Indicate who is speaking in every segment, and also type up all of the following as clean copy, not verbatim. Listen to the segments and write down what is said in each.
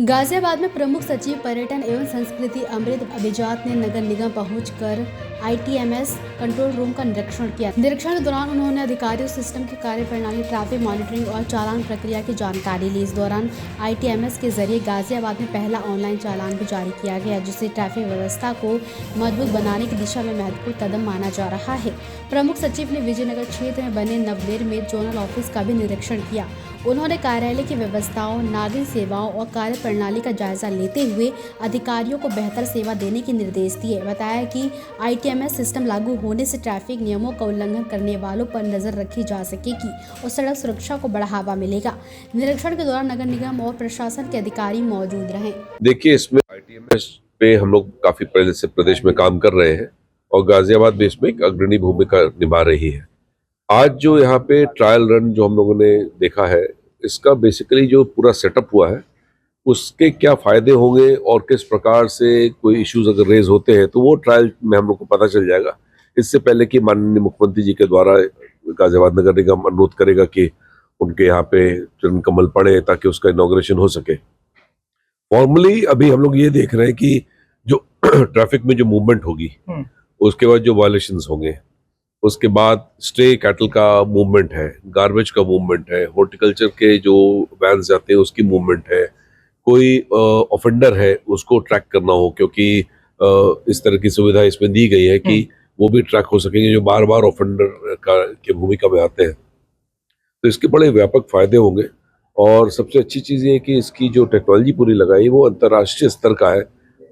Speaker 1: गाजियाबाद में प्रमुख सचिव पर्यटन एवं संस्कृति अमृत अभिजात ने नगर निगम पहुंचकर आईटीएमएस कंट्रोल रूम का निरीक्षण किया। निरीक्षण के दौरान उन्होंने अधिकारियों सिस्टम की कार्यप्रणाली, ट्रैफिक मॉनिटरिंग और चालान प्रक्रिया की जानकारी ली। इस दौरान आईटीएमएस के जरिए गाजियाबाद में पहला ऑनलाइन चालान भी जारी किया गया, जिससे ट्रैफिक व्यवस्था को मजबूत बनाने की दिशा में महत्वपूर्ण कदम माना जा रहा है। प्रमुख सचिव ने विजयनगर क्षेत्र में बने नवनिर्मित जोनल ऑफिस का भी निरीक्षण किया। उन्होंने कार्यालय की व्यवस्थाओं, नागरिक सेवाओं और कार्य प्रणाली का जायजा लेते हुए अधिकारियों को बेहतर सेवा देने के निर्देश दिए। बताया कि आईटीएमएस सिस्टम लागू होने से ट्रैफिक नियमों का उल्लंघन करने वालों पर नजर रखी जा सकेगी और सड़क सुरक्षा को बढ़ावा मिलेगा। निरीक्षण के दौरान नगर निगम और प्रशासन के अधिकारी मौजूद रहे।
Speaker 2: देखिए, इसमें आईटीएमएस पे हम लोग काफी पहले से प्रदेश में काम कर रहे हैं और गाजियाबाद भी इसमें एक अग्रणी भूमिका निभा रही है। आज जो यहाँ पे ट्रायल रन जो हम लोगों ने देखा है, इसका बेसिकली जो पूरा सेटअप हुआ है उसके क्या फायदे होंगे और किस प्रकार से कोई इश्यूज अगर रेज होते हैं तो वो ट्रायल में हम लोग को पता चल जाएगा। इससे पहले कि माननीय मुख्यमंत्री जी के द्वारा गाजियाबाद नगर निगम अनुरोध करेगा कि उनके यहाँ पे चरण कमल पड़े ताकि उसका इनॉग्रेशन हो सके। फॉर्मली अभी हम लोग ये देख रहे हैं कि जो ट्रैफिक में जो मूवमेंट होगी, उसके बाद जो वायलेशंस होंगे, उसके बाद स्टे कैटल का मूवमेंट है, गार्बेज का मूवमेंट है, हॉर्टिकल्चर के जो वैन्स जाते हैं उसकी मूवमेंट है, कोई ऑफेंडर है उसको ट्रैक करना हो, क्योंकि इस तरह की सुविधा इसमें दी गई है कि वो भी ट्रैक हो सकेंगे जो बार बार ऑफेंडर की भूमिका में आते हैं। तो इसके बड़े व्यापक फायदे होंगे और सबसे अच्छी चीज़ ये है कि इसकी जो टेक्नोलॉजी पूरी लगाई वो अंतर्राष्ट्रीय स्तर का है,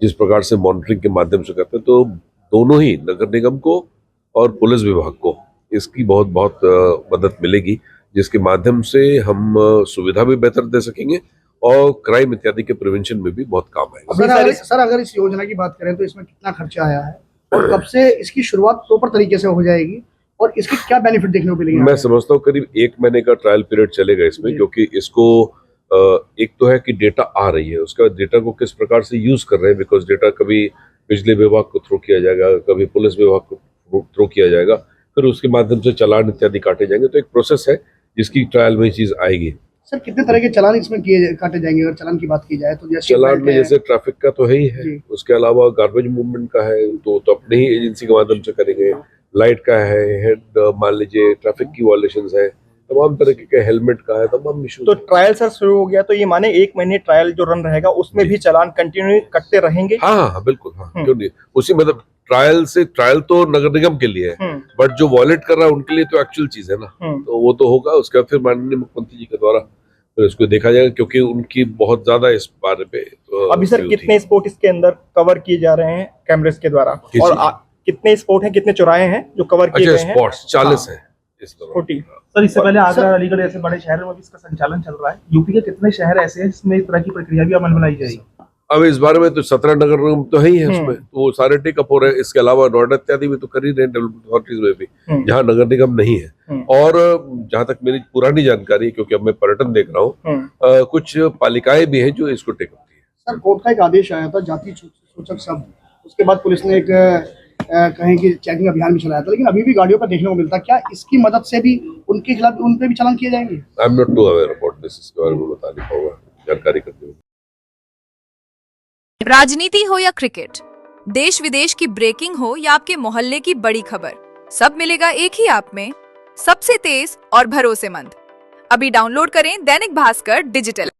Speaker 2: जिस प्रकार से मॉनिटरिंग के माध्यम से करते हैं। तो दोनों ही नगर निगम को और पुलिस विभाग को इसकी बहुत बहुत मदद मिलेगी, जिसके माध्यम से हम सुविधा भी बेहतर दे सकेंगे और क्राइम इत्यादि के प्रिवेंशन में भी बहुत काम आएगा।
Speaker 3: सर, अगर इस योजना की बात करें तो इसमें कितना खर्चा आया है और कब से इसकी शुरुआत प्रॉपर तरीके से हो जाएगी और इसके क्या बेनिफिट देखने को मिलेंगे?
Speaker 2: मैं समझता हूँ करीब 1 महीने का ट्रायल पीरियड चलेगा इसमें, क्योंकि इसको एक तो है कि डेटा आ रही है, उसका डेटा को किस प्रकार से यूज कर रहे हैं, बिकॉज डेटा कभी बिजली विभाग को थ्रू किया जाएगा, कभी पुलिस विभाग को थ्रू किया जाएगा, फिर उसके माध्यम से चालान इत्यादि काटे जाएंगे। तो एक प्रोसेस है जिसकी ट्रायल में चीज आएगी।
Speaker 3: सर, कितने तरह के चालान इसमें काटे जाएंगे? अगर चालान की बात की जाए तो जैसे
Speaker 2: चालान में जैसे ट्रैफिक का तो है ही है, उसके अलावा गार्बेज मूवमेंट का है तो अपनी ही एजेंसी के माध्यम से करेंगे, लाइट का है, हेड मान लीजिए ट्रैफिक की वायलेशंस है, तमाम तरह के हेलमेट का है, तमाम इशू।
Speaker 4: तो ट्रायल सर शुरू हो गया तो ये माने 1 महीने ट्रायल जो रन रहेगा उसमें भी चालान कंटिन्यू कटते रहेंगे?
Speaker 2: हाँ, बिल्कुल, हाँ, क्यों नहीं। उसी मतलब ट्रायल तो नगर निगम के लिए है, बट जो वॉलेट कर रहा है उनके लिए तो एक्चुअल चीज है ना, तो वो तो होगा। उसके बाद फिर माननीय मुख्यमंत्री जी के द्वारा फिर इसको देखा जाएगा, क्योंकि उनकी बहुत ज्यादा इस बारे पे
Speaker 4: अभी सर कितने स्पॉट इसके अंदर कवर किए जा रहे हैं कैमरेस के द्वारा, और कितने स्पॉट हैं, कितने चौराहे हैं जो कवर किए गए हैं?
Speaker 2: स्पॉट्स 40 है इस तरह।
Speaker 5: सर, इससे पहले आगरा, अलीगढ़ ऐसे बड़े शहरों में भी इसका संचालन चल रहा है। यूपी के कितने शहर ऐसे हैं जिसमें इस तरह की प्रक्रिया भी अमल में लाई जाएगी?
Speaker 2: अब इस बारे में तो 17 नगर निगम तो है ही है उसमें, तो वो सारे टेकअप हो रहे हैं। इसके अलावा नोएडा इत्यादि में तो कर ही रहे हैं, डेवलपमेंट अथॉरिटीज में भी, जहाँ नगर निगम नहीं है। और जहाँ तक मेरी पुरानी जानकारी है, क्योंकि अब मैं पर्यटन देख रहा हूँ, कुछ पालिकाएं भी हैं जो इसको टेकअप की है।
Speaker 3: सर, कोर्ट का एक आदेश आया था जाति सूचक शब्द, उसके बाद पुलिस ने एक कहें कि चेकिंग अभियान भी चलाया था, लेकिन अभी भी गाड़ियों पर देखने को मिलता। क्या इसकी मदद से भी उनके खिलाफ उन पे भी चालान किए जाएंगे?
Speaker 2: I am not too aware about this, इसके बारे में बता नहीं पाऊंगा, जानकारी करते हुए।
Speaker 6: राजनीति हो या क्रिकेट, देश विदेश की ब्रेकिंग हो या आपके मोहल्ले की बड़ी खबर, सब मिलेगा एक ही ऐप में, सबसे तेज और भरोसेमंद। अभी डाउनलोड करें दैनिक भास्कर डिजिटल।